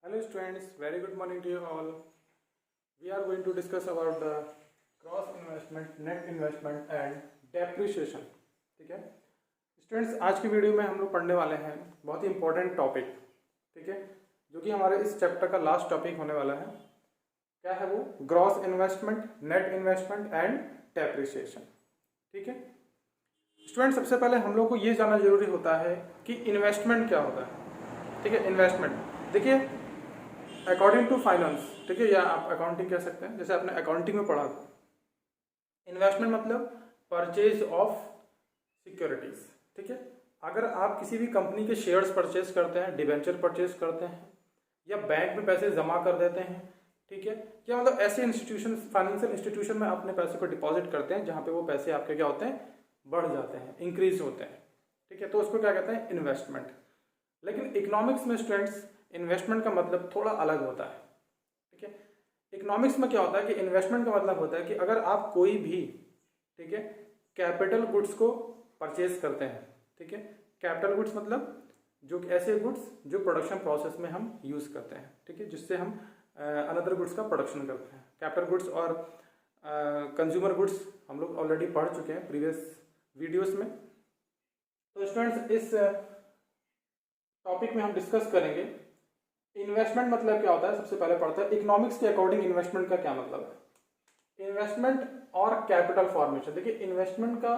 Hello students, very good morning to you all. We are going to discuss about the gross investment, net investment and depreciation. ठीक है students, आज की video में हम लोग पढ़ने वाले हैं बहुत ही इंपॉर्टेंट टॉपिक, ठीक है, जो कि हमारे इस चैप्टर का लास्ट टॉपिक होने वाला है। क्या है वो? Gross investment, net investment and depreciation. ठीक है स्टूडेंट, सबसे पहले हम लोग को ये जानना जरूरी होता है कि इन्वेस्टमेंट क्या होता है। ठीक है, इन्वेस्टमेंट देखिए अकॉर्डिंग टू फाइनेंस, ठीक है, या आप अकाउंटिंग कह सकते हैं, जैसे आपने अकाउंटिंग में पढ़ा था। इन्वेस्टमेंट मतलब परचेज ऑफ सिक्योरिटीज। ठीक है, अगर आप किसी भी कंपनी के शेयर्स परचेज करते हैं, डिवेंचर परचेज करते हैं, या बैंक में पैसे जमा कर देते हैं, ठीक है, या मतलब ऐसे इंस्टीट्यूशन, फाइनेंशियल इंस्टीट्यूशन में अपने पैसे को डिपॉजिट करते हैं जहां पे वो पैसे आपके क्या होते हैं, बढ़ जाते हैं, इंक्रीज होते हैं। ठीक है, तो उसको क्या कहते हैं? इन्वेस्टमेंट। लेकिन इकोनॉमिक्स में स्टूडेंट्स इन्वेस्टमेंट का मतलब थोड़ा अलग होता है। ठीक है, इकोनॉमिक्स में क्या होता है कि इन्वेस्टमेंट का मतलब होता है कि अगर आप कोई भी, ठीक है, कैपिटल गुड्स को परचेज करते हैं। ठीक है, कैपिटल गुड्स मतलब जो ऐसे गुड्स जो प्रोडक्शन प्रोसेस में हम यूज करते हैं, ठीक है, जिससे हम अनदर गुड्स का प्रोडक्शन करते हैं। कैपिटल गुड्स और कंज्यूमर गुड्स हम लोग ऑलरेडी पढ़ चुके हैं प्रीवियस वीडियोस में। तो स्टूडेंट्स, इस टॉपिक में हम डिस्कस करेंगे इन्वेस्टमेंट मतलब क्या होता है। सबसे पहले पढ़ते हैं इकोनॉमिक्स के अकॉर्डिंग इन्वेस्टमेंट का क्या मतलब है। इन्वेस्टमेंट और कैपिटल फॉर्मेशन। देखिए, इन्वेस्टमेंट का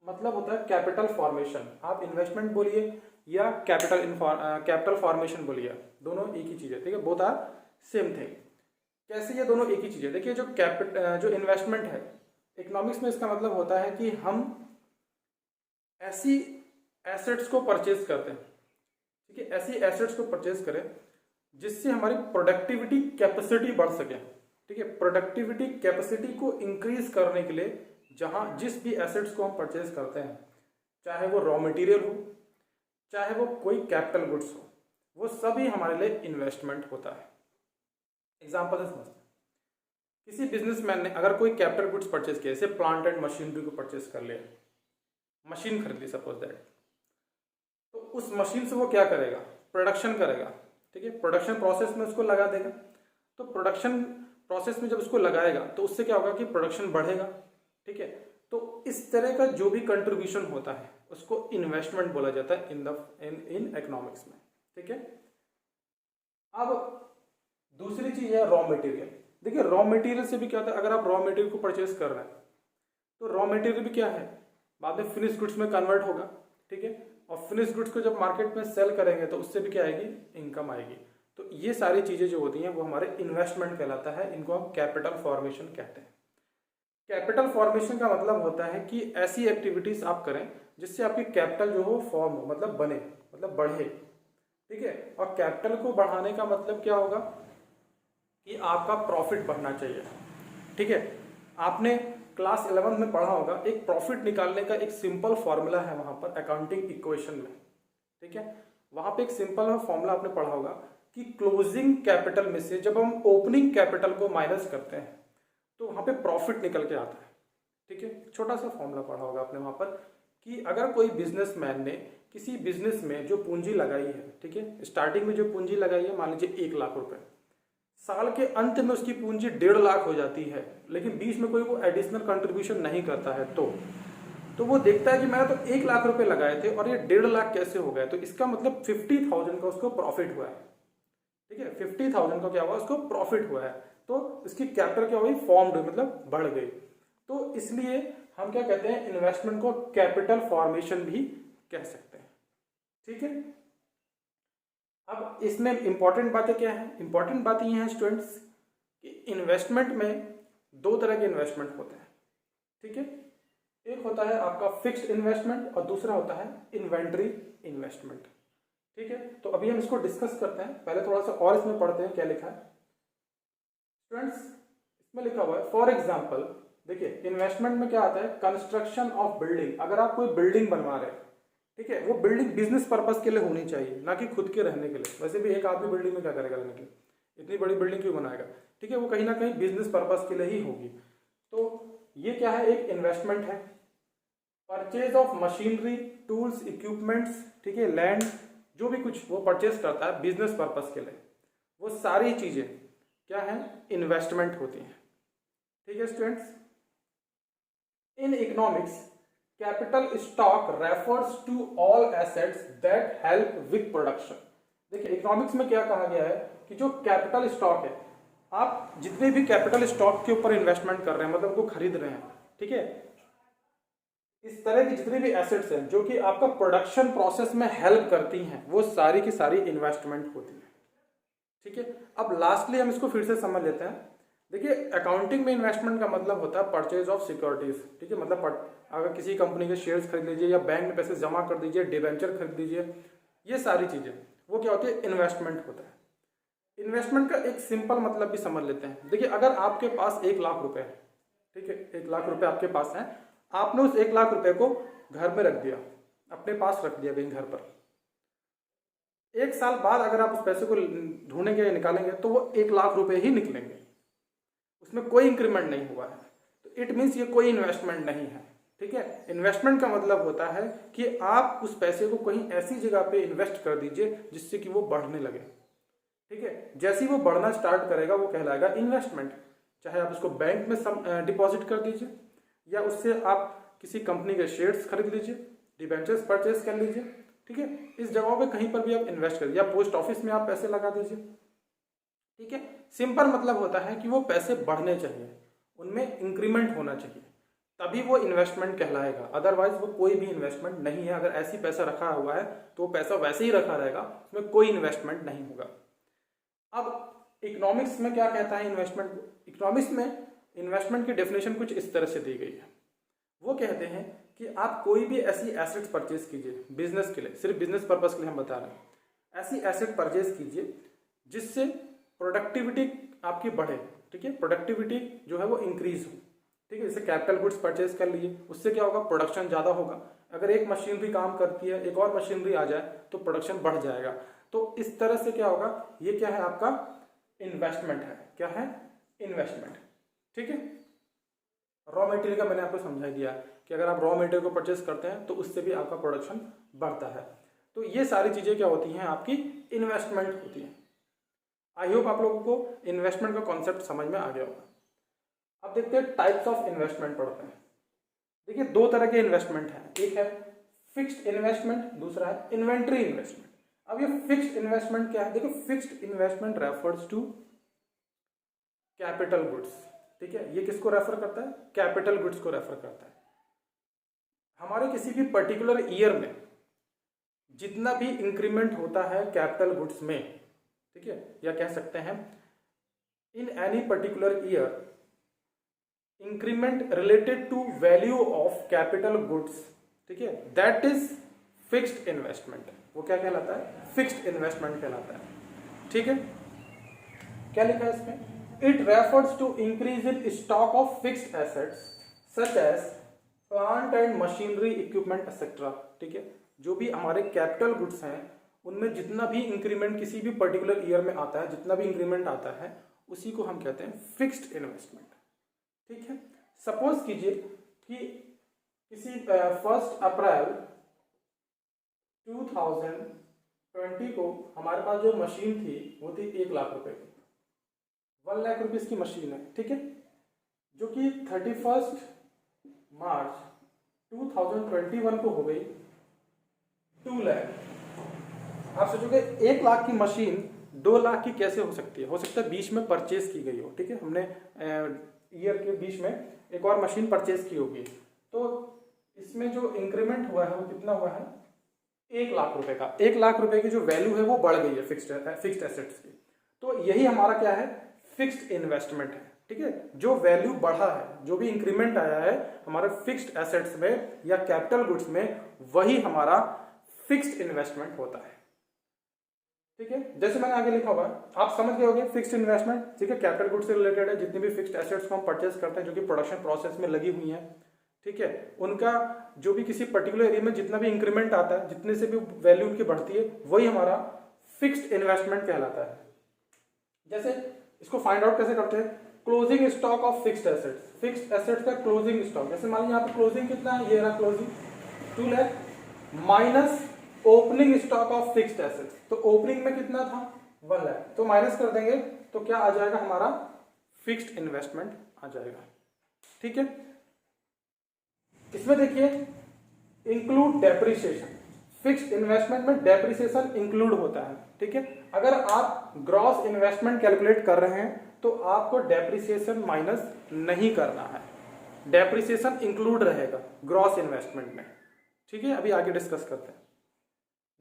मतलब होता है कैपिटल फॉर्मेशन। आप इन्वेस्टमेंट बोलिए या कैपिटल फॉर्मेशन बोलिए, दोनों एक ही चीज है। ठीक है, बोथ आर सेम थिंग। कैसे ये दोनों एक ही चीज है? देखिए, जो इन्वेस्टमेंट है इकोनॉमिक्स में, इसका मतलब होता है कि हम ऐसी एसेट्स को परचेज करते हैं, ठीक है, ऐसी एसेट्स को परचेज करें जिससे हमारी प्रोडक्टिविटी कैपेसिटी बढ़ सके। ठीक है, प्रोडक्टिविटी कैपेसिटी को इंक्रीज करने के लिए जिस भी एसेट्स को हम परचेज करते हैं, चाहे वो रॉ मटेरियल हो, चाहे वो कोई कैपिटल गुड्स हो, वो सभी हमारे लिए इन्वेस्टमेंट होता है। एग्जाम्पल से समझते हैं, किसी बिजनेसमैन ने अगर कोई कैपिटल गुड्स परचेज किया, जैसे प्लांट एंड मशीनरी को परचेज कर लिया, मशीन खरीद ली सपोज दैट, तो उस मशीन से वो क्या करेगा? प्रोडक्शन करेगा। ठीक है, प्रोडक्शन प्रोसेस में उसको लगा देगा। तो प्रोडक्शन प्रोसेस में जब उसको लगाएगा तो उससे क्या होगा कि प्रोडक्शन बढ़ेगा। ठीक है, तो इस तरह का जो भी कंट्रीब्यूशन होता है उसको इन्वेस्टमेंट बोला जाता है इन इकोनॉमिक्स में। ठीक है, अब दूसरी चीज है रॉ मटेरियल। देखिए, रॉ मटेरियल से भी क्या होता है, अगर आप रॉ मटेरियल को परचेज कर रहे हैं तो रॉ मटेरियल भी क्या है, बाद में फिनिश गुड्स में कन्वर्ट होगा। ठीक है, और फिनिश गुड्स को जब मार्केट में सेल करेंगे तो उससे भी क्या आएगी? इनकम आएगी। तो ये सारी चीजें जो होती हैं वो हमारे इन्वेस्टमेंट कहलाता है। इनको हम कैपिटल फॉर्मेशन कहते हैं। कैपिटल फॉर्मेशन का मतलब होता है कि ऐसी एक्टिविटीज आप करें जिससे आपकी कैपिटल जो हो फॉर्म हो, मतलब बने, मतलब बढ़े। ठीक है, और कैपिटल को बढ़ाने का मतलब क्या होगा कि आपका प्रॉफिट बढ़ना चाहिए। ठीक है, आपने क्लास 11 में पढ़ा होगा, एक प्रॉफिट निकालने का एक सिंपल फॉर्मूला है वहां पर अकाउंटिंग इक्वेशन में। ठीक है, वहां पे एक सिंपल फॉर्मूला आपने पढ़ा होगा कि क्लोजिंग कैपिटल में से जब हम ओपनिंग कैपिटल को माइनस करते हैं तो वहां पे प्रॉफिट निकल के आता है। ठीक है, छोटा सा फॉर्मूला पढ़ा होगा आपने वहां पर कि अगर कोई बिजनेसमैन ने किसी बिजनेस में जो पूंजी लगाई है, ठीक है, स्टार्टिंग में जो पूंजी लगाई है, मान लीजिए 1 लाख रुपए, साल के अंत में उसकी पूंजी 1.5 लाख हो जाती है, लेकिन बीच में कोई वो एडिशनल कंट्रीब्यूशन नहीं करता है, तो वो देखता है कि मैंने तो 1 लाख रुपए लगाए थे और ये 1.5 लाख कैसे हो गए। तो इसका मतलब 50,000 का उसको प्रॉफिट हुआ है। ठीक है, 50,000 का क्या हुआ? उसको प्रॉफिट हुआ है। तो इसकी कैपिटल क्या हुई? फॉर्म्ड, मतलब बढ़ गई। तो इसलिए हम क्या कहते हैं, इन्वेस्टमेंट को कैपिटल फॉर्मेशन भी कह सकते हैं। ठीक है, अब इसमें इंपॉर्टेंट बातें क्या है? इंपॉर्टेंट बातें ये हैं स्टूडेंट्स कि इन्वेस्टमेंट में 2 तरह के इन्वेस्टमेंट होते हैं। ठीक है, एक होता है आपका फिक्स्ड इन्वेस्टमेंट और दूसरा होता है इन्वेंटरी इन्वेस्टमेंट। ठीक है, तो अभी हम इसको डिस्कस करते हैं। पहले थोड़ा सा और इसमें पढ़ते हैं क्या लिखा है स्टूडेंट्स। इसमें लिखा हुआ है फॉर एग्जाम्पल, देखिए इन्वेस्टमेंट में क्या आता है, कंस्ट्रक्शन ऑफ बिल्डिंग। अगर आप कोई बिल्डिंग बनवा रहे हैं, ठीक है, वो बिल्डिंग बिजनेस पर्पस के लिए होनी चाहिए, ना कि खुद के रहने के लिए। वैसे भी एक आदमी बिल्डिंग में क्या करेगा रहने के लिए, इतनी बड़ी बिल्डिंग क्यों बनाएगा? ठीक है, वो कहीं ना कहीं बिजनेस पर्पस के लिए ही होगी। तो ये क्या है? एक इन्वेस्टमेंट है। Purchase of machinery, tools, equipments, ठीक है, लैंड, जो भी कुछ वो परचेज करता है बिजनेस पर्पस के लिए, वो सारी चीजें क्या है, इन्वेस्टमेंट होती हैं। ठीक है students, in economics capital stock refers to all assets that help with production. देखिए इकोनॉमिक्स में क्या कहा गया है कि जो कैपिटल स्टॉक है, आप जितने भी कैपिटल स्टॉक के ऊपर इन्वेस्टमेंट कर रहे हैं, मतलब उनको खरीद रहे हैं, ठीक है, इस तरह की जितनी भी एसेट्स हैं जो कि आपका प्रोडक्शन प्रोसेस में हेल्प करती हैं, वो सारी की सारी इन्वेस्टमेंट होती है। ठीक है, अब लास्टली हम इसको फिर से समझ लेते हैं। देखिए अकाउंटिंग में इन्वेस्टमेंट का मतलब होता है परचेज ऑफ सिक्योरिटीज। ठीक है, मतलब अगर किसी कंपनी के शेयर्स खरीद लीजिए या बैंक में पैसे जमा कर दीजिए, डिवेंचर खरीद लीजिए, ये सारी चीजें वो क्या होती है, इन्वेस्टमेंट होता है। इन्वेस्टमेंट का एक सिंपल मतलब भी समझ लेते हैं। देखिए अगर आपके पास 1 लाख रुपए है, ठीक है, 1 लाख रुपए आपके पास है, आपने उस 1 लाख रुपए को घर में रख दिया, अपने पास रख दिया कहीं घर पर। 1 साल बाद अगर आप उस पैसे को ढूंढेंगे, निकालेंगे, तो वो 1 लाख रुपए ही निकलेंगे, उसमें कोई इंक्रीमेंट नहीं हुआ है। तो इट मीन्स ये कोई इन्वेस्टमेंट नहीं है। ठीक है, इन्वेस्टमेंट का मतलब होता है कि आप उस पैसे को कहीं ऐसी जगह पे इन्वेस्ट कर दीजिए जिससे कि वो बढ़ने लगे। ठीक है, जैसे ही वो बढ़ना स्टार्ट करेगा वो कहलाएगा इन्वेस्टमेंट। चाहे आप उसको बैंक में डिपॉजिट कर दीजिए, या उससे आप किसी कंपनी के शेयर्स खरीद लीजिए, डिबेंचर्स परचेज कर लीजिए। ठीक है, इस जगहों पे कहीं पर भी आप इन्वेस्ट करिए, या पोस्ट ऑफिस में आप पैसे लगा दीजिए। ठीक है, सिंपल मतलब होता है कि वो पैसे बढ़ने चाहिए, उनमें इंक्रीमेंट होना चाहिए, तभी वो इन्वेस्टमेंट कहलाएगा। अदरवाइज वो कोई भी इन्वेस्टमेंट नहीं है। अगर ऐसी पैसा रखा हुआ है तो वो पैसा वैसे ही रखा रहेगा, उसमें कोई इन्वेस्टमेंट नहीं होगा। अब इकोनॉमिक्स में क्या कहता है इन्वेस्टमेंट? इकोनॉमिक्स में इन्वेस्टमेंट की डेफिनेशन कुछ इस तरह से दी गई है। वो कहते हैं कि आप कोई भी ऐसी एसेट्स परचेज कीजिए बिजनेस के लिए, सिर्फ बिजनेस पर्पस के लिए हम बता रहे हैं, ऐसी एसेट परचेज कीजिए जिससे प्रोडक्टिविटी आपकी बढ़े। ठीक है, प्रोडक्टिविटी जो है वो इंक्रीज हो। ठीक है, जैसे कैपिटल गुड्स परचेज कर लीजिए, उससे क्या होगा, प्रोडक्शन ज़्यादा होगा। अगर एक मशीनरी काम करती है, एक और मशीनरी आ जाए तो प्रोडक्शन बढ़ जाएगा। तो इस तरह से क्या होगा, ये क्या है, आपका इन्वेस्टमेंट है। क्या है? इन्वेस्टमेंट। ठीक है, रॉ मटेरियल का मैंने आपको समझा दिया कि अगर आप रॉ मटेरियल को परचेज करते हैं तो उससे भी आपका प्रोडक्शन बढ़ता है। तो ये सारी चीजें क्या होती हैं, आपकी इन्वेस्टमेंट होती हैं। आई होप आप लोगों को इन्वेस्टमेंट का कॉन्सेप्ट समझ में आ गया होगा। अब देखते हैं टाइप्स ऑफ इन्वेस्टमेंट पढ़ते हैं। देखिए 2 तरह के इन्वेस्टमेंट हैं, एक है फिक्स्ड इन्वेस्टमेंट, दूसरा है इन्वेंट्री इन्वेस्टमेंट। अब ये फिक्स्ड इन्वेस्टमेंट क्या है? देखो fixed investment refers to capital goods. ठीक है, ये किसको रेफर करता है? कैपिटल गुड्स को रेफर करता है। हमारे किसी भी पर्टिकुलर ईयर में जितना भी इंक्रीमेंट होता है कैपिटल गुड्स में, ठीक है, या कह सकते हैं in any particular year increment related to value of capital goods, ठीक है, दैट इज फिक्स्ड इन्वेस्टमेंट। वो क्या कहलाता है? फिक्स्ड इन्वेस्टमेंट कहलाता है। ठीक है, क्या लिखा है इसमें? It refers to increase in stock of fixed assets such as plant and machinery equipment etcetera. ठीक है, जो भी हमारे कैपिटल गुड्स हैं उनमें जितना भी इंक्रीमेंट किसी भी पर्टिकुलर ईयर में आता है, जितना भी इंक्रीमेंट आता है, उसी को हम कहते हैं फिक्स्ड इन्वेस्टमेंट। ठीक है, सपोज कीजिए कि किसी 1 अप्रैल 2020 को हमारे पास जो मशीन थी वो थी 1 लाख रुपए की, 1 लाख रुपीज की मशीन है। ठीक है, जो कि 31 मार्च 2021 को हो गई 2 लाख। आप सोचोगे 1 लाख की मशीन 2 लाख की कैसे हो सकती है? हो सकता है बीच में परचेज की गई हो। ठीक है, हमने ईयर के बीच में एक और मशीन परचेज की होगी, तो इसमें जो इंक्रीमेंट हुआ है वो कितना हुआ है? 1 लाख रुपए का। 1 लाख रुपए की जो वैल्यू है वो बढ़ गई है फिक्स्ड एसेट्स की। तो यही हमारा क्या है? फिक्स्ड इन्वेस्टमेंट है। ठीक है, जो वैल्यू बढ़ा है, जो भी इंक्रीमेंट आया है हमारे फिक्स्ड एसेट्स में या कैपिटल गुड्स में, वही हमारा फिक्स्ड इन्वेस्टमेंट होता है। ठीक है, जैसे मैंने आगे लिखा हुआ है, आप समझ गए होंगे फिक्स्ड इन्वेस्टमेंट। ठीक है, कैपिटल गुड्स से रिलेटेड है। जितनी भी फिक्स्ड एसेट्स को हम परचेज करते हैं जो कि प्रोडक्शन प्रोसेस में लगी हुई हैं, ठीक है, उनका जो भी किसी पर्टिकुलर एरिया में जितना भी इंक्रीमेंट आता है, जितने से भी वैल्यू उनकी बढ़ती है, वही हमारा फिक्स्ड इन्वेस्टमेंट कहलाता है। जैसे इसको फाइंड आउट कैसे करते हैं? Closing stock of fixed assets. Fixed assets का क्लोजिंग स्टॉक, जैसे मान लीजिए यहाँ पे क्लोजिंग कितना है, ये रहा closing 2 lakh minus opening stock of fixed assets, तो ओपनिंग में कितना था 1 लाख, तो माइनस कर देंगे तो क्या आ जाएगा हमारा फिक्स्ड इन्वेस्टमेंट आ जाएगा। ठीक है, इसमें देखिए इंक्लूड डेप्रिसिएशन, फिक्स्ड इन्वेस्टमेंट में डेप्रिसिएशन इंक्लूड होता है। ठीक है, अगर आप ग्रॉस इन्वेस्टमेंट कैलकुलेट कर रहे हैं तो आपको डेप्रिसिएशन माइनस नहीं करना है, डेप्रिसिएशन इंक्लूड रहेगा ग्रॉस इन्वेस्टमेंट में। ठीक है, अभी आगे डिस्कस करते हैं।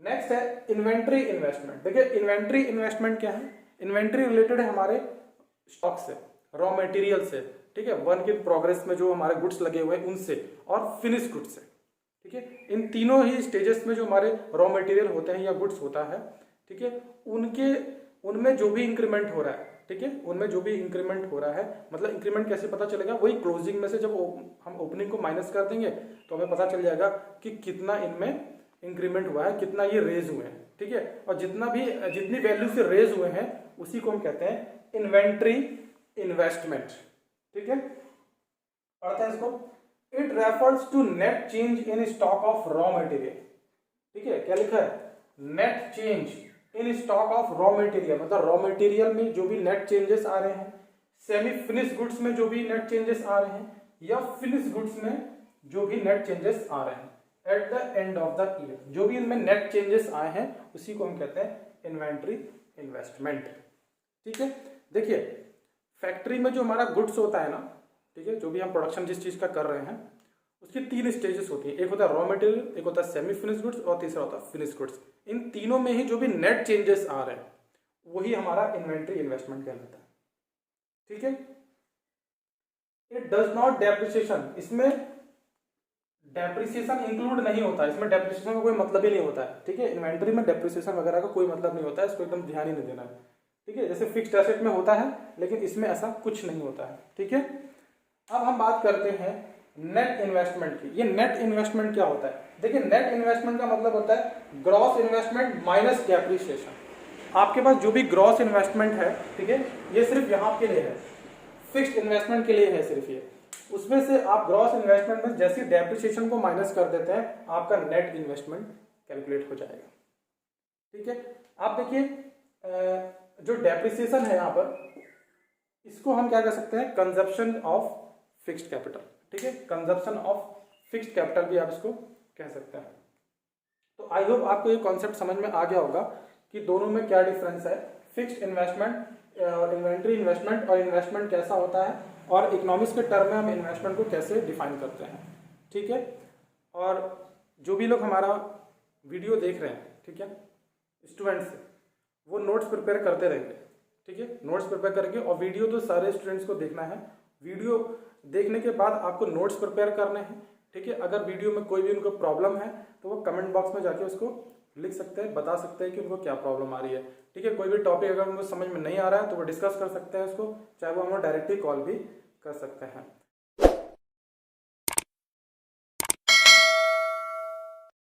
नेक्स्ट है इन्वेंट्री इन्वेस्टमेंट। देखिए इन्वेंट्री इन्वेस्टमेंट क्या है, इन्वेंट्री रिलेटेड है हमारे स्टॉक से, रॉ मटेरियल से, ठीक है, वर्क इन प्रोग्रेस में जो हमारे गुड्स लगे हुए हैं उनसे, और फिनिश गुड्स से। ठीक है, इन तीनों ही स्टेजेस में जो हमारे रॉ मटेरियल होते हैं या गुड्स होता है, ठीक है, उनमें जो भी इंक्रीमेंट हो रहा है, ठीक है, उनमें जो भी इंक्रीमेंट हो रहा है, मतलब इंक्रीमेंट कैसे पता चलेगा, वही क्लोजिंग में से जब हम ओपनिंग को माइनस कर देंगे तो हमें पता चल जाएगा कि कितना इनमें इंक्रीमेंट हुआ है, कितना ये रेज हुए हैं। ठीक है, और जितनी वैल्यू से रेज हुए हैं उसी को हम कहते हैं इन्वेंट्री इन्वेस्टमेंट। ठीक है, पढ़ते हैं इसको। It refers to net change in stock of raw material. ठीक है, क्या लिखा है, net change in stock of raw material, मतलब रॉ मटेरियल में जो भी नेट चेंजेस आ रहे हैं, सेमी फिनिश गुड्स में जो भी नेट चेंजेस आ रहे हैं, या फिनिश गुड्स में जो भी नेट चेंजेस आ रहे हैं at the end of the year, जो भी इनमें नेट चेंजेस आए हैं उसी को हम कहते हैं इन्वेंट्री इन्वेस्टमेंट। ठीक है, देखिए फैक्ट्री में जो हमारा गुड्स होता है ना, ठीक है, जो भी हम प्रोडक्शन जिस चीज का कर रहे हैं उसकी 3 स्टेजेस होती है, एक होता है रॉ मटेरियल, एक होता है सेमी फिनिश गुड्स और तीसरा होता है फिनिश गुड्स। इन तीनों में ही जो भी नेट चेंजेस आ रहे हैं वही हमारा इन्वेंट्री इन्वेस्टमेंट कहलाता है। ठीक है, इट डज नॉट डेप्रिसिएशन, इसमें डेप्रिसिएशन इंक्लूड नहीं होता है, इसमें डेप्रिसिएशन का कोई मतलब ही नहीं होता है। ठीक है, इन्वेंट्री में डेप्रिसिएशन वगैरह का कोई मतलब नहीं होता है, इसको एकदम ध्यान ही नहीं देना है। ठीक है, जैसे फिक्स्ड एसेट में होता है लेकिन इसमें ऐसा कुछ नहीं होता है। ठीक है, अब हम बात करते हैं नेट इन्वेस्टमेंट की। ये नेट इन्वेस्टमेंट क्या होता है, देखिए नेट इन्वेस्टमेंट का मतलब होता है ग्रॉस इन्वेस्टमेंट माइनस डेप्रिसिएशन। आपके पास जो भी ग्रॉस इन्वेस्टमेंट है, ठीक है, ये सिर्फ यहाँ के लिए है, फिक्स्ड इन्वेस्टमेंट के लिए है सिर्फ ये, उसमें से आप ग्रॉस इन्वेस्टमेंट में जैसे डेप्रिसिएशन को माइनस कर देते हैं आपका नेट इन्वेस्टमेंट कैलकुलेट हो जाएगा। ठीक है, आप देखिए जो डेप्रिसिएशन है यहाँ पर, इसको हम क्या कह सकते हैं, कंजप्शन ऑफ फिक्स्ड कैपिटल। ठीक है, कंजप्शन ऑफ फिक्स्ड कैपिटल भी आप इसको कह सकते हैं। तो आई होप आपको ये कॉन्सेप्ट समझ में आ गया होगा कि दोनों में क्या डिफरेंस है, फिक्स्ड इन्वेस्टमेंट और इन्वेंट्री इन्वेस्टमेंट, और इन्वेस्टमेंट कैसा होता है, और इकोनॉमिक्स के टर्म में हम इन्वेस्टमेंट को कैसे डिफाइन करते हैं। ठीक है, और जो भी लोग हमारा वीडियो देख रहे हैं, ठीक है, स्टूडेंट्स, वो नोट्स प्रिपेयर करते रहेंगे। ठीक है, नोट्स प्रिपेयर करेंगे, और वीडियो तो सारे स्टूडेंट्स को देखना है, वीडियो देखने के बाद आपको नोट्स प्रिपेयर करने हैं। ठीक है, अगर वीडियो में कोई भी उनको प्रॉब्लम है तो वो कमेंट बॉक्स में जाके उसको लिख सकते हैं, बता सकते हैं कि उनको क्या प्रॉब्लम आ रही है। ठीक है, कोई भी टॉपिक अगर उनको समझ में नहीं आ रहा है तो वो डिस्कस कर सकते हैं उसको, चाहे वो हम डायरेक्टली कॉल भी कर सकते हैं।